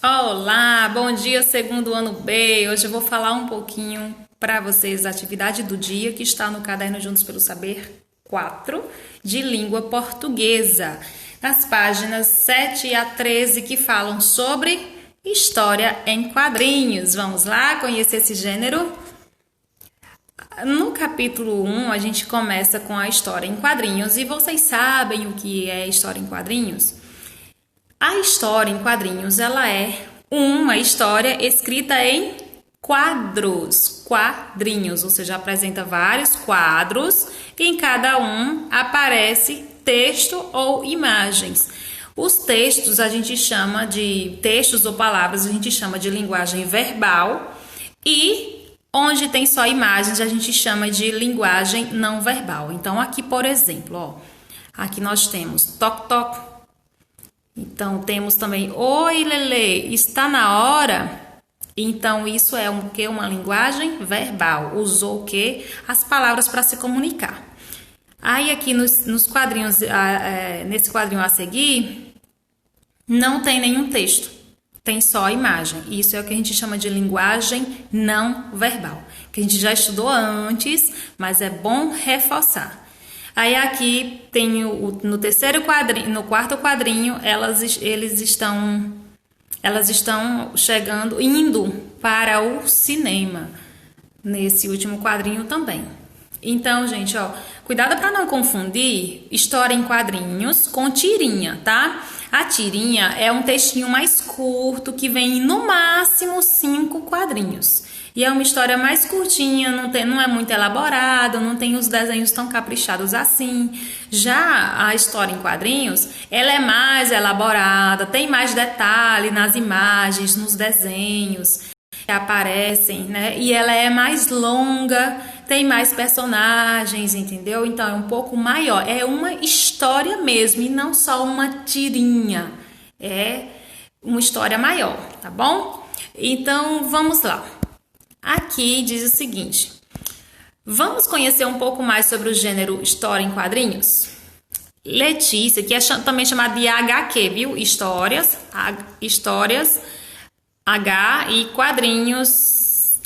Olá, bom dia, segundo ano B. Hoje eu vou falar um pouquinho para vocês da atividade do dia que está no caderno Juntos pelo Saber 4 de língua portuguesa, nas páginas 7 a 13 que falam sobre história em quadrinhos. Vamos lá conhecer esse gênero? No capítulo 1 a gente começa com a história em quadrinhos e vocês sabem o que é história em quadrinhos? A história em quadrinhos, ela é uma história escrita em quadrinhos, ou seja, apresenta vários quadros e em cada um aparece texto ou imagens. Os textos a gente chama de textos ou palavras, a gente chama de linguagem verbal e onde tem só imagens a gente chama de linguagem não verbal. Então aqui, por exemplo, ó, aqui nós temos toc toc. Então, temos também, oi, Lelê, está na hora? Então, isso é uma linguagem verbal. Usou o quê? As palavras para se comunicar. Aí, aqui nos quadrinhos, nesse quadrinho a seguir, não tem nenhum texto. Tem só a imagem. Isso é o que a gente chama de linguagem não verbal. Que a gente já estudou antes, mas é bom reforçar. Aí aqui tem no terceiro quadrinho, no quarto quadrinho, elas estão indo para o cinema. Nesse último quadrinho também. Então, gente, ó, cuidado para não confundir história em quadrinhos com tirinha, tá? A tirinha é um textinho mais curto que vem no máximo 5 quadrinhos. E é uma história mais curtinha, não é muito elaborada, não tem os desenhos tão caprichados assim. Já a história em quadrinhos, ela é mais elaborada, tem mais detalhe nas imagens, nos desenhos que aparecem, né? E ela é mais longa, tem mais personagens, entendeu? Então é um pouco maior, é uma história mesmo e não só uma tirinha. É uma história maior, tá bom? Então vamos lá. Aqui diz o seguinte: vamos conhecer um pouco mais sobre o gênero história em quadrinhos? Letícia, que é também chamada de HQ, viu? Histórias, H e quadrinhos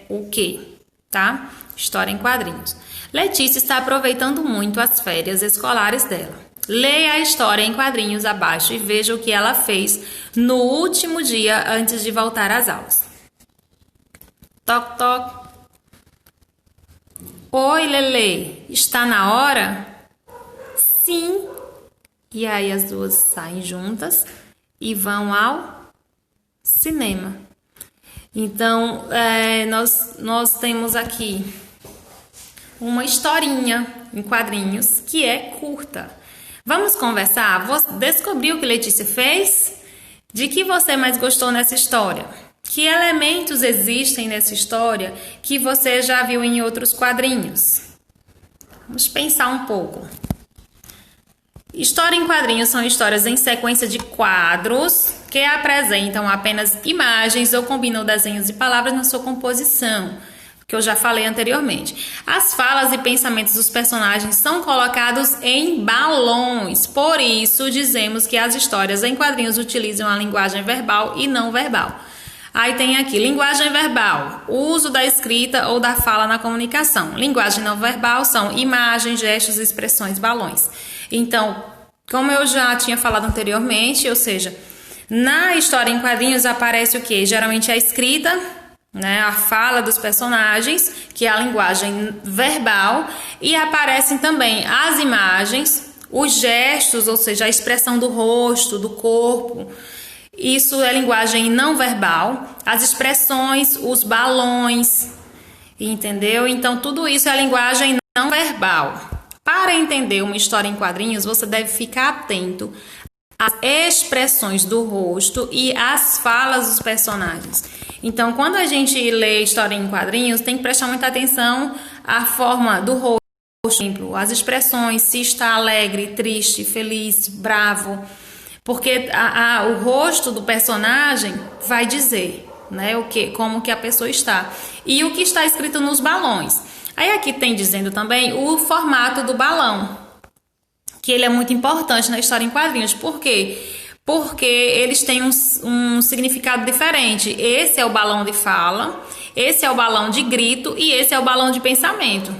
o quê? Tá? História em quadrinhos. Letícia está aproveitando muito as férias escolares dela. Leia a história em quadrinhos abaixo e veja o que ela fez no último dia antes de voltar às aulas. Toc, toc. Oi, Lelê, está na hora? Sim. E aí as duas saem juntas e vão ao cinema. Então, nós temos aqui uma historinha em quadrinhos que é curta. Vamos conversar? Vou descobrir o que Letícia fez? De que você mais gostou nessa história? Que elementos existem nessa história que você já viu em outros quadrinhos? Vamos pensar um pouco. História em quadrinhos são histórias em sequência de quadros que apresentam apenas imagens ou combinam desenhos e palavras na sua composição, que eu já falei anteriormente. As falas e pensamentos dos personagens são colocados em balões, por isso dizemos que as histórias em quadrinhos utilizam a linguagem verbal e não verbal. Aí tem aqui, linguagem verbal, uso da escrita ou da fala na comunicação. Linguagem não verbal são imagens, gestos, expressões, balões. Então, como eu já tinha falado anteriormente, ou seja, na história em quadrinhos aparece o quê? Geralmente a escrita, né, a fala dos personagens, que é a linguagem verbal, e aparecem também as imagens, os gestos, ou seja, a expressão do rosto, do corpo. Isso é linguagem não verbal, as expressões, os balões, entendeu? Então, tudo isso é linguagem não verbal. Para entender uma história em quadrinhos, você deve ficar atento às expressões do rosto e às falas dos personagens. Então, quando a gente lê história em quadrinhos, tem que prestar muita atenção à forma do rosto, por exemplo, as expressões, se está alegre, triste, feliz, bravo. Porque o rosto do personagem vai dizer, né, como que a pessoa está. E o que está escrito nos balões. Aí aqui tem dizendo também o formato do balão, que ele é muito importante na história em quadrinhos. Por quê? porque eles têm um significado diferente. Esse é o balão de fala, esse é o balão de grito e esse é o balão de pensamento.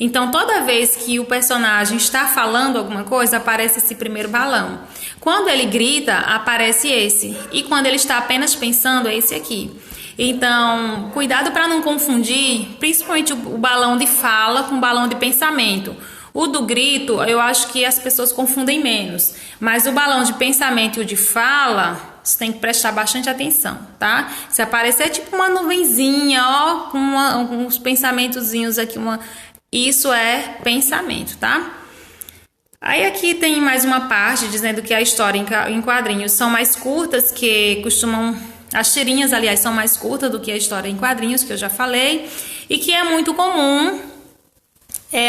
Então, toda vez que o personagem está falando alguma coisa, aparece esse primeiro balão. Quando ele grita, aparece esse. E quando ele está apenas pensando, é esse aqui. Então, cuidado para não confundir, principalmente o balão de fala com o balão de pensamento. O do grito, eu acho que as pessoas confundem menos. Mas o balão de pensamento e o de fala, você tem que prestar bastante atenção, tá? Se aparecer tipo uma nuvenzinha, ó, com uns pensamentozinhos aqui, isso é pensamento, tá? Aí aqui tem mais uma parte dizendo que a história em quadrinhos são mais curtas, que costumam... As tirinhas, aliás, são mais curtas do que a história em quadrinhos, que eu já falei. E que é muito comum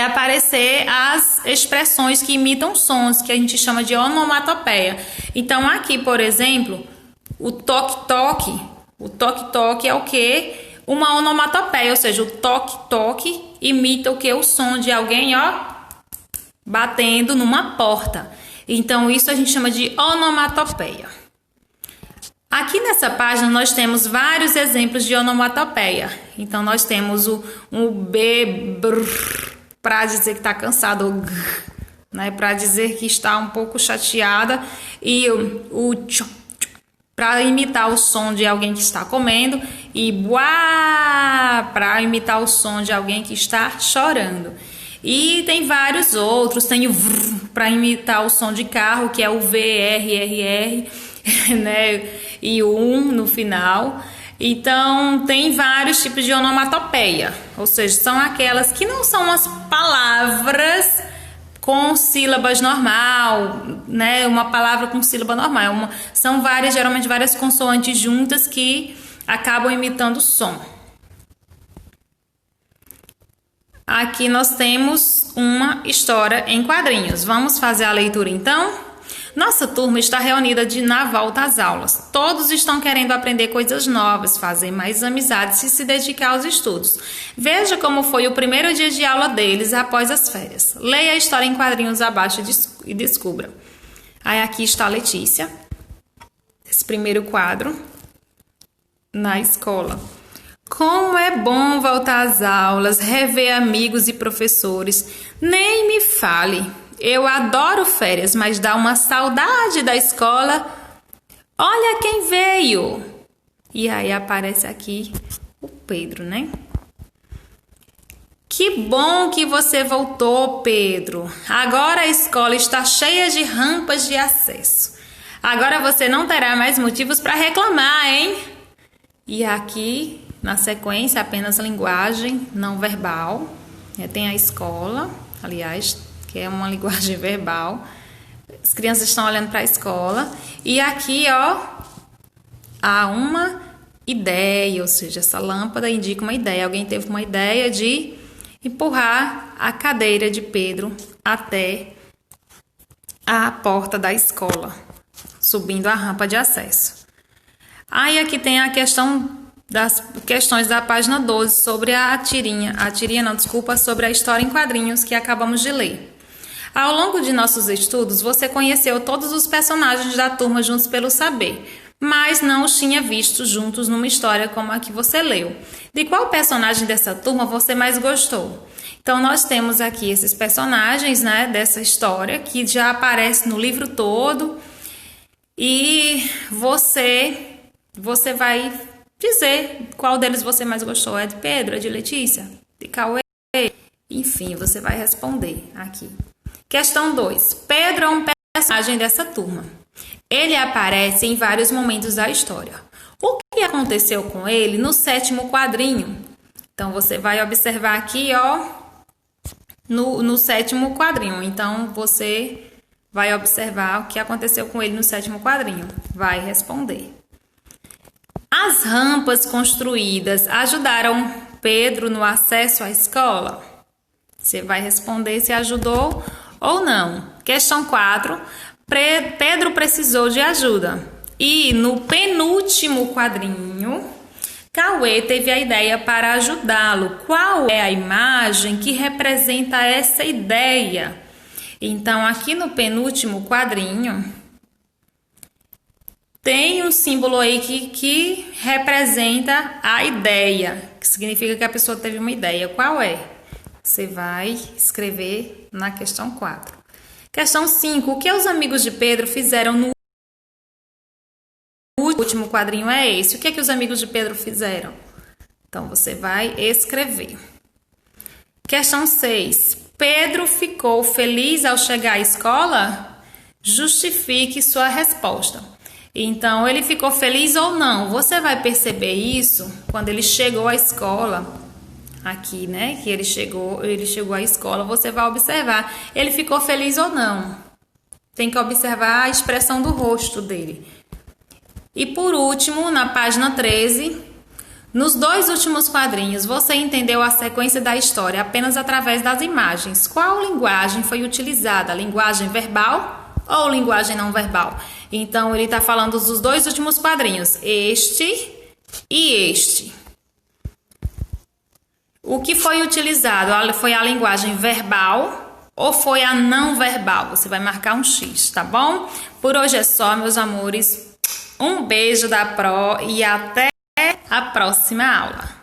aparecer as expressões que imitam sons, que a gente chama de onomatopeia. Então aqui, por exemplo, o toque-toque. O toque-toque é o quê? Uma onomatopeia, ou seja, o toque-toque imita o que? O som de alguém, ó, batendo numa porta. Então, isso a gente chama de onomatopeia. Aqui nessa página, nós temos vários exemplos de onomatopeia. Então, nós temos o B, para dizer que está cansado, o G, né, para dizer que está um pouco chateada, e o tch, para imitar o som de alguém que está comendo, e buá, para imitar o som de alguém que está chorando. E tem vários outros, tem o vrr, para imitar o som de carro, que é o VRRR, né, e o no final. Então, tem vários tipos de onomatopeia, ou seja, são aquelas que não são as palavras com sílabas normal, né? Uma palavra com sílaba normal. São várias, geralmente várias consoantes juntas que acabam imitando o som. Aqui nós temos uma história em quadrinhos. Vamos fazer a leitura então? Nossa turma está reunida na volta às aulas. Todos estão querendo aprender coisas novas, fazer mais amizades e se dedicar aos estudos. Veja como foi o primeiro dia de aula deles após as férias. Leia a história em quadrinhos abaixo e descubra. Aí aqui está a Letícia, esse primeiro quadro, na escola. Como é bom voltar às aulas, rever amigos e professores. Nem me fale. Eu adoro férias, mas dá uma saudade da escola. Olha quem veio! E aí aparece aqui o Pedro, né? Que bom que você voltou, Pedro. Agora a escola está cheia de rampas de acesso. Agora você não terá mais motivos para reclamar, hein? E aqui, na sequência, apenas linguagem não verbal. Tem a escola, aliás, que é uma linguagem verbal. As crianças estão olhando para a escola. E aqui, ó, há uma ideia, ou seja, essa lâmpada indica uma ideia. Alguém teve uma ideia de empurrar a cadeira de Pedro até a porta da escola, subindo a rampa de acesso. Aí aqui tem a questão das questões da página 12 sobre sobre a história em quadrinhos que acabamos de ler. Ao longo de nossos estudos, você conheceu todos os personagens da turma juntos pelo saber, mas não os tinha visto juntos numa história como a que você leu. De qual personagem dessa turma você mais gostou? Então, nós temos aqui esses personagens, né, dessa história que já aparece no livro todo e você vai dizer qual deles você mais gostou. É de Pedro, é de Letícia, de Cauê? Enfim, você vai responder aqui. Questão 2. Pedro é um personagem dessa turma. Ele aparece em vários momentos da história. O que aconteceu com ele no 7º quadrinho? Então, você vai observar aqui, ó, no 7º quadrinho. Então, você vai observar o que aconteceu com ele no 7º quadrinho. Vai responder. As rampas construídas ajudaram Pedro no acesso à escola? Você vai responder se ajudou ou não. Questão 4. Pedro precisou de ajuda. E no penúltimo quadrinho, Cauê teve a ideia para ajudá-lo. Qual é a imagem que representa essa ideia? Então, aqui no penúltimo quadrinho, tem um símbolo aí que representa a ideia, que significa que a pessoa teve uma ideia. Qual é? Você vai escrever na questão 4. Questão 5. O que os amigos de Pedro fizeram no último quadrinho é esse. O que é que os amigos de Pedro fizeram? Então, você vai escrever. Questão 6. Pedro ficou feliz ao chegar à escola? Justifique sua resposta. Então, ele ficou feliz ou não? Você vai perceber isso quando ele chegou à escola. Aqui, né? Que ele chegou à escola. Você vai observar. Ele ficou feliz ou não? Tem que observar a expressão do rosto dele. E por último, na página 13, nos 2 últimos quadrinhos, você entendeu a sequência da história apenas através das imagens. Qual linguagem foi utilizada? Linguagem verbal ou linguagem não verbal? Então, ele está falando dos 2 últimos quadrinhos, este e este. O que foi utilizado? Foi a linguagem verbal ou foi a não verbal? Você vai marcar um X, tá bom? Por hoje é só, meus amores. Um beijo da Pro e até a próxima aula.